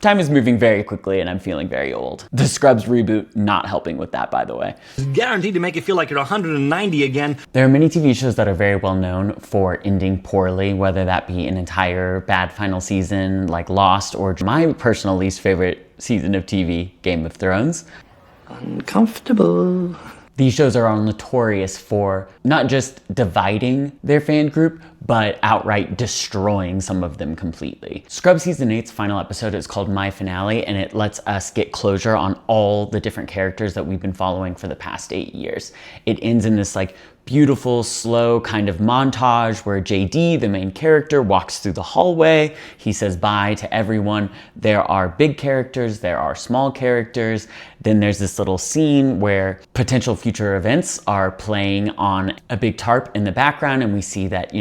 Time is moving very quickly and I'm feeling very old. The Scrubs reboot not helping with that, by the way. It's guaranteed to make you feel like you're 190 again. There are many TV shows that are very well known for ending poorly, whether that be an entire bad final season like Lost or my personal least favorite season of TV, Game of Thrones. Uncomfortable. These shows are all notorious for not just dividing their fan group, but outright destroying some of them completely. Scrubs Season 8's final episode is called My Finale, and it lets us get closure on all the different characters that we've been following for the past 8 years. It ends in this beautiful, slow kind of montage where JD, the main character, walks through the hallway. He says bye to everyone. There are big characters, there are small characters. Then there's this little scene where potential future events are playing on a big tarp in the background, and we see that,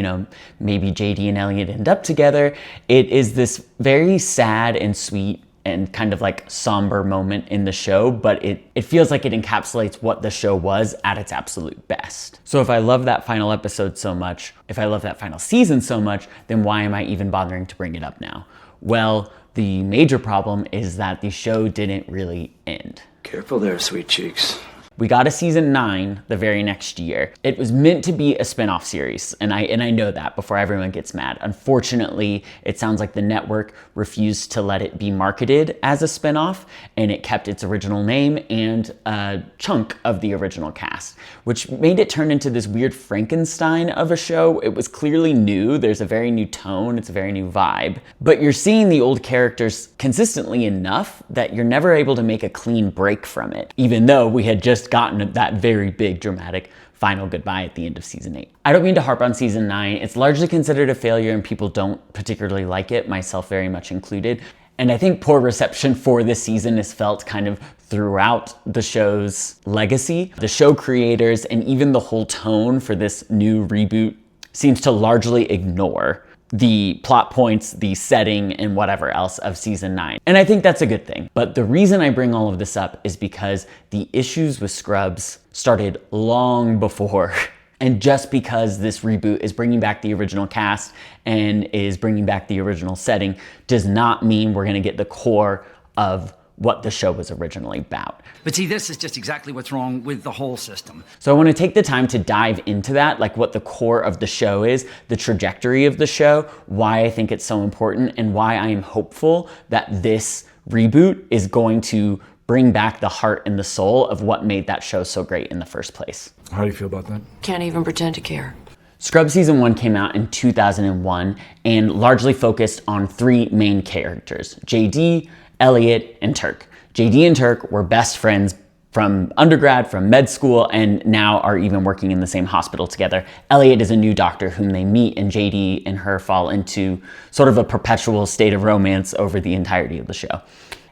maybe JD and Elliot end up together. It is this very sad and sweet and kind of somber moment in the show, but it feels like it encapsulates what the show was at its absolute best. So if I love that final episode so much, if I love that final season so much, then why am I even bothering to bring it up now? Well, the major problem is that the show didn't really end. Careful there, sweet cheeks. We got a season 9 the very next year. It was meant to be a spin-off series, and I know that before everyone gets mad. Unfortunately, it sounds like the network refused to let it be marketed as a spin-off, and it kept its original name and a chunk of the original cast, which made it turn into this weird Frankenstein of a show. It was clearly new. There's a very new tone. It's a very new vibe. But you're seeing the old characters consistently enough that you're never able to make a clean break from it, even though we had just gotten that very big dramatic final goodbye at the end of season 8. I don't mean to harp on season 9. It's largely considered a failure and people don't particularly like it, myself very much included. And I think poor reception for this season is felt kind of throughout the show's legacy. The show creators and even the whole tone for this new reboot seems to largely ignore the plot points, the setting, and whatever else of season 9. And I think that's a good thing. But the reason I bring all of this up is because the issues with Scrubs started long before. And just because this reboot is bringing back the original cast and is bringing back the original setting does not mean we're gonna get the core of what the show was originally about. But see, this is just exactly what's wrong with the whole system. So I want to take the time to dive into that, what the core of the show is, the trajectory of the show, why I think it's so important, and why I am hopeful that this reboot is going to bring back the heart and the soul of what made that show so great in the first place. How do you feel about that? Can't even pretend to care. Scrubs Season 1 came out in 2001 and largely focused on 3 main characters, JD, Elliot, and Turk. JD and Turk were best friends from undergrad, from med school, and now are even working in the same hospital together. Elliot is a new doctor whom they meet, and JD and her fall into sort of a perpetual state of romance over the entirety of the show.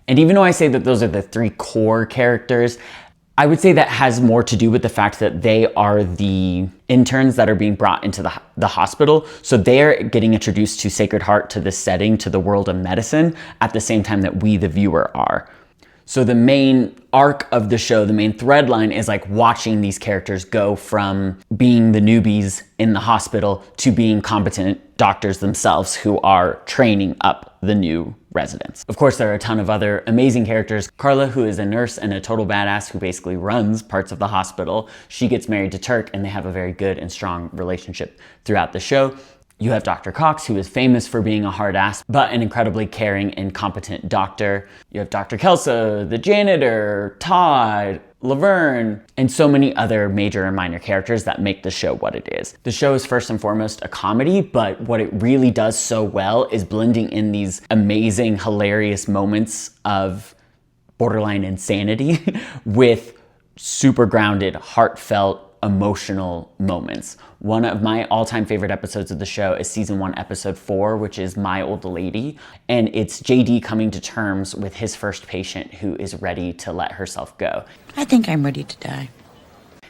And even though I say that those are the 3 core characters, I would say that has more to do with the fact that they are the interns that are being brought into the hospital. So they're getting introduced to Sacred Heart, to this setting, to the world of medicine at the same time that we, the viewer, are. So the main arc of the show, the main thread line is watching these characters go from being the newbies in the hospital to being competent doctors themselves who are training up the new residents. Of course, there are a ton of other amazing characters. Carla, who is a nurse and a total badass who basically runs parts of the hospital, she gets married to Turk and they have a very good and strong relationship throughout the show. You have Dr. Cox, who is famous for being a hard ass, but an incredibly caring and competent doctor. You have Dr. Kelso, the janitor, Todd, Laverne, and so many other major and minor characters that make the show what it is. The show is first and foremost a comedy, but what it really does so well is blending in these amazing, hilarious moments of borderline insanity with super grounded, heartfelt, emotional moments. One of my all-time favorite episodes of the show is season 1, episode 4, which is My Old Lady. And it's JD coming to terms with his first patient who is ready to let herself go. I think I'm ready to die.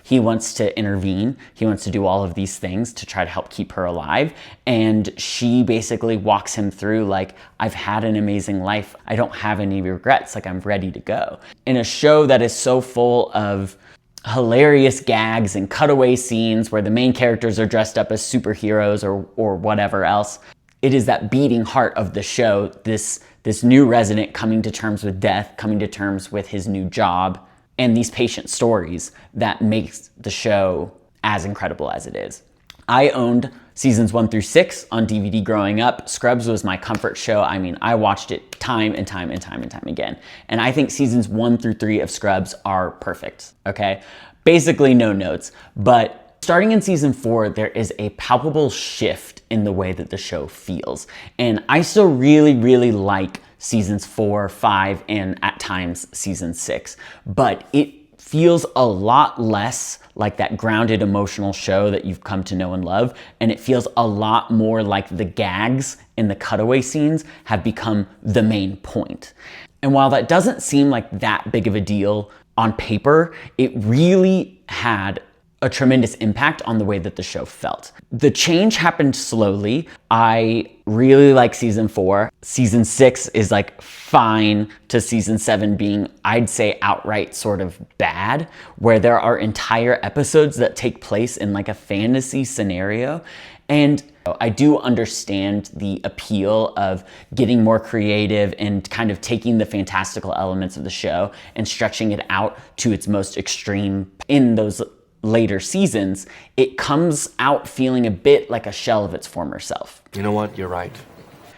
He wants to intervene. He wants to do all of these things to try to help keep her alive. And she basically walks him through I've had an amazing life. I don't have any regrets. I'm ready to go. In a show that is so full of hilarious gags and cutaway scenes where the main characters are dressed up as superheroes or whatever else, It is that beating heart of the show, this new resident coming to terms with death, coming to terms with his new job, and these patient stories that makes the show as incredible as it is. I owned seasons 1 through 6 on DVD growing up. Scrubs was my comfort show. I mean, I watched it time and time and time and time again. And I think seasons 1 through 3 of Scrubs are perfect, okay? Basically no notes, but starting in season 4, there is a palpable shift in the way that the show feels. And I still really, really like seasons 4, 5, and at times season 6, but it feels a lot less like that grounded emotional show that you've come to know and love, and it feels a lot more like the gags and the cutaway scenes have become the main point. And while that doesn't seem like that big of a deal on paper, it really had a tremendous impact on the way that the show felt. The change happened slowly. I really like season 4. Season 6 is like fine to season 7 being, I'd say, outright sort of bad, where there are entire episodes that take place in like a fantasy scenario. And I do understand the appeal of getting more creative and kind of taking the fantastical elements of the show and stretching it out to its most extreme. In those later seasons, it comes out feeling a bit like a shell of its former self. You know what? You're right.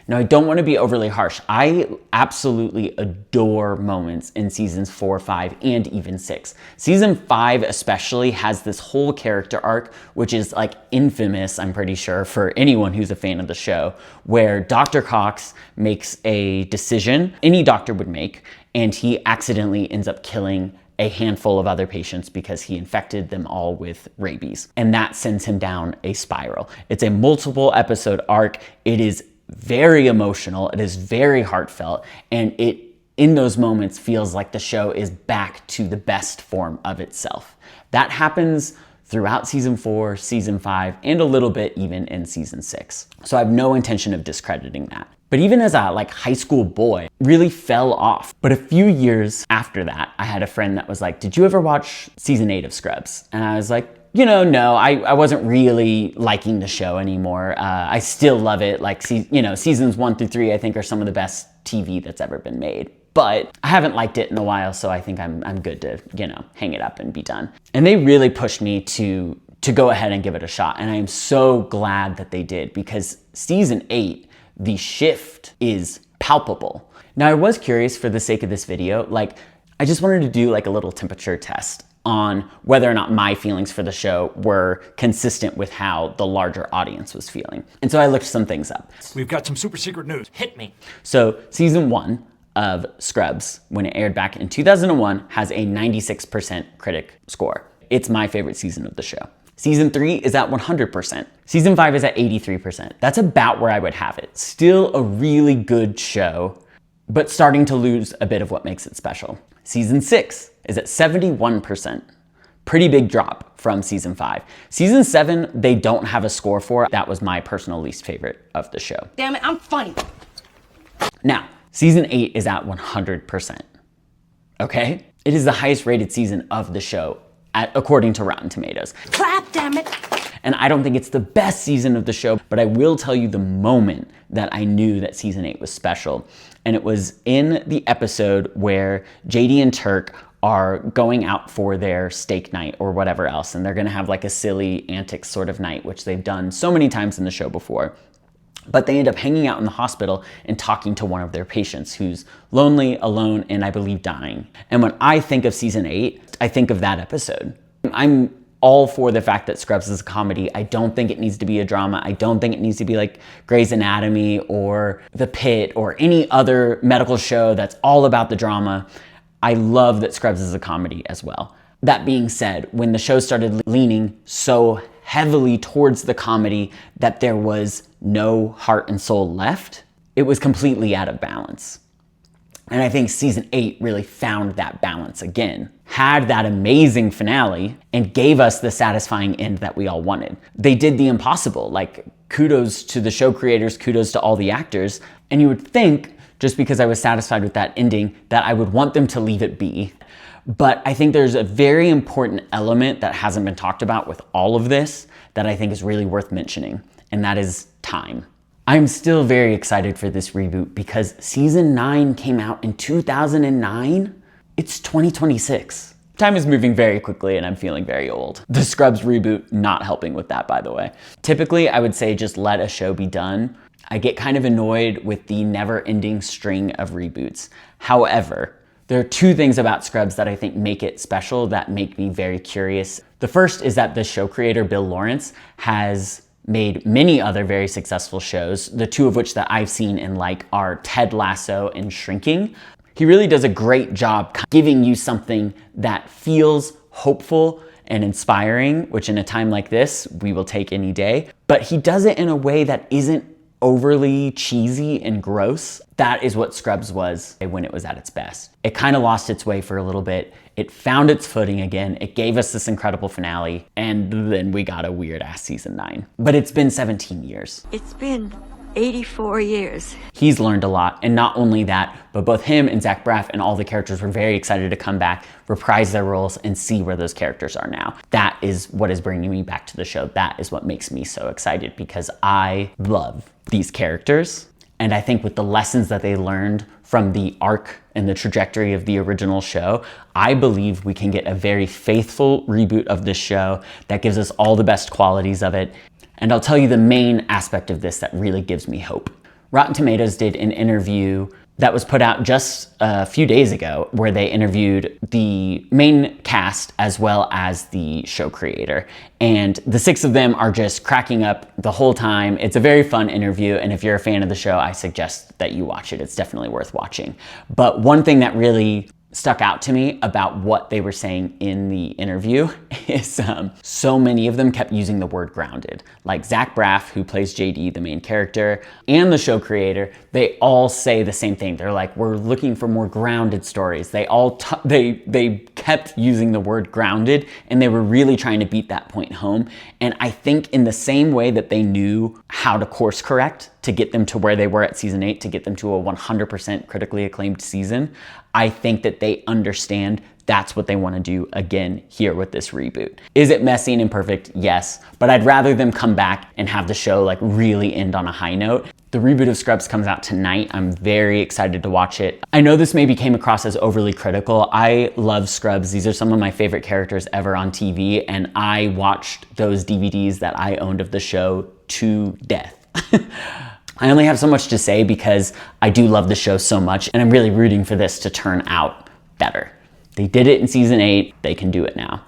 Now, I don't want to be overly harsh. I absolutely adore moments in seasons 4, 5, and even 6. Season 5 especially has this whole character arc, which is like infamous, I'm pretty sure, for anyone who's a fan of the show, where Dr. Cox makes a decision any doctor would make, and he accidentally ends up killing a handful of other patients because he infected them all with rabies. And that sends him down a spiral. It's a multiple episode arc. It is very emotional. It is very heartfelt. And it, in those moments, feels like the show is back to the best form of itself. That happens throughout season 4, season 5, and a little bit even in season 6. So I have no intention of discrediting that. But even as a high school boy, really fell off. But a few years after that, I had a friend that was like, did you ever watch season 8 of Scrubs? And I was like, no, I wasn't really liking the show anymore. I still love it. Seasons 1 through 3, I think, are some of the best TV that's ever been made. But I haven't liked it in a while, so I think I'm good to, hang it up and be done. And they really pushed me to go ahead and give it a shot. And I am so glad that they did, because season 8, the shift is palpable. Now, I was curious, for the sake of this video, I just wanted to do a little temperature test on whether or not my feelings for the show were consistent with how the larger audience was feeling. And so I looked some things up. We've got some super secret news. Hit me. So season 1 of Scrubs, when it aired back in 2001, has a 96% critic score. It's my favorite season of the show. Season 3 is at 100%. Season 5 is at 83%. That's about where I would have it. Still a really good show, but starting to lose a bit of what makes it special. Season 6 is at 71%. Pretty big drop from season 5. Season 7, they don't have a score for. That was my personal least favorite of the show. Damn it, I'm funny. Now, season 8 is at 100%. Okay? It is the highest rated season of the show, according to Rotten Tomatoes. Clap, damn it. And I don't think it's the best season of the show, but I will tell you the moment that I knew that season 8 was special. And it was in the episode where JD and Turk are going out for their steak night or whatever else, and they're gonna have a silly antics sort of night, which they've done so many times in the show before. But they end up hanging out in the hospital and talking to one of their patients who's lonely, alone, and I believe dying. And when I think of season 8, I think of that episode. I'm all for the fact that Scrubs is a comedy. I don't think it needs to be a drama. I don't think it needs to be like Grey's Anatomy or The Pitt or any other medical show that's all about the drama. I love that Scrubs is a comedy as well. That being said, when the show started leaning so heavily towards the comedy that there was no heart and soul left, it was completely out of balance. And I think season 8 really found that balance again, had that amazing finale, and gave us the satisfying end that we all wanted. They did the impossible. Kudos to the show creators, kudos to all the actors. And you would think, just because I was satisfied with that ending, that I would want them to leave it be. But I think there's a very important element that hasn't been talked about with all of this that I think is really worth mentioning, and that is time. I'm still very excited for this reboot because season 9 came out in 2009. It's 2026. Time is moving very quickly and I'm feeling very old. The Scrubs reboot not helping with that, by the way. Typically, I would say just let a show be done. I get kind of annoyed with the never-ending string of reboots. However, there are two things about Scrubs that I think make it special that make me very curious. The first is that the show creator, Bill Lawrence, has made many other very successful shows, the two of which that I've seen and like are Ted Lasso and Shrinking. He really does a great job giving you something that feels hopeful and inspiring, which in a time like this, we will take any day. But he does it in a way that isn't overly cheesy and gross. That is what Scrubs was when it was at its best. It kind of lost its way for a little bit. It found its footing again. It gave us this incredible finale, and then we got a weird ass season 9. But it's been 17 years. It's been 84 years. He's learned a lot, and not only that, but both him and Zach Braff and all the characters were very excited to come back, reprise their roles, and see where those characters are now. That is what is bringing me back to the show. That is what makes me so excited because I love these characters. And I think with the lessons that they learned from the arc and the trajectory of the original show, I believe we can get a very faithful reboot of this show that gives us all the best qualities of it. And I'll tell you the main aspect of this that really gives me hope. Rotten Tomatoes did an interview that was put out just a few days ago where they interviewed the main cast as well as the show creator. And the 6 of them are just cracking up the whole time. It's a very fun interview, and if you're a fan of the show, I suggest that you watch it. It's definitely worth watching. But one thing that really stuck out to me about what they were saying in the interview is so many of them kept using the word grounded. Like Zach Braff, who plays JD, the main character, and the show creator, they all say the same thing. They're like, we're looking for more grounded stories. They all they kept using the word grounded, and they were really trying to beat that point home. And I think in the same way that they knew how to course correct to get them to where they were at season 8, to get them to a 100% critically acclaimed season, I think that they understand that's what they want to do again here with this reboot. Is it messy and imperfect? Yes, but I'd rather them come back and have the show like really end on a high note. The reboot of Scrubs comes out tonight. I'm very excited to watch it. I know this maybe came across as overly critical. I love Scrubs. These are some of my favorite characters ever on TV, and I watched those DVDs that I owned of the show to death. I only have so much to say because I do love the show so much, and I'm really rooting for this to turn out better. They did it in season 8, they can do it now.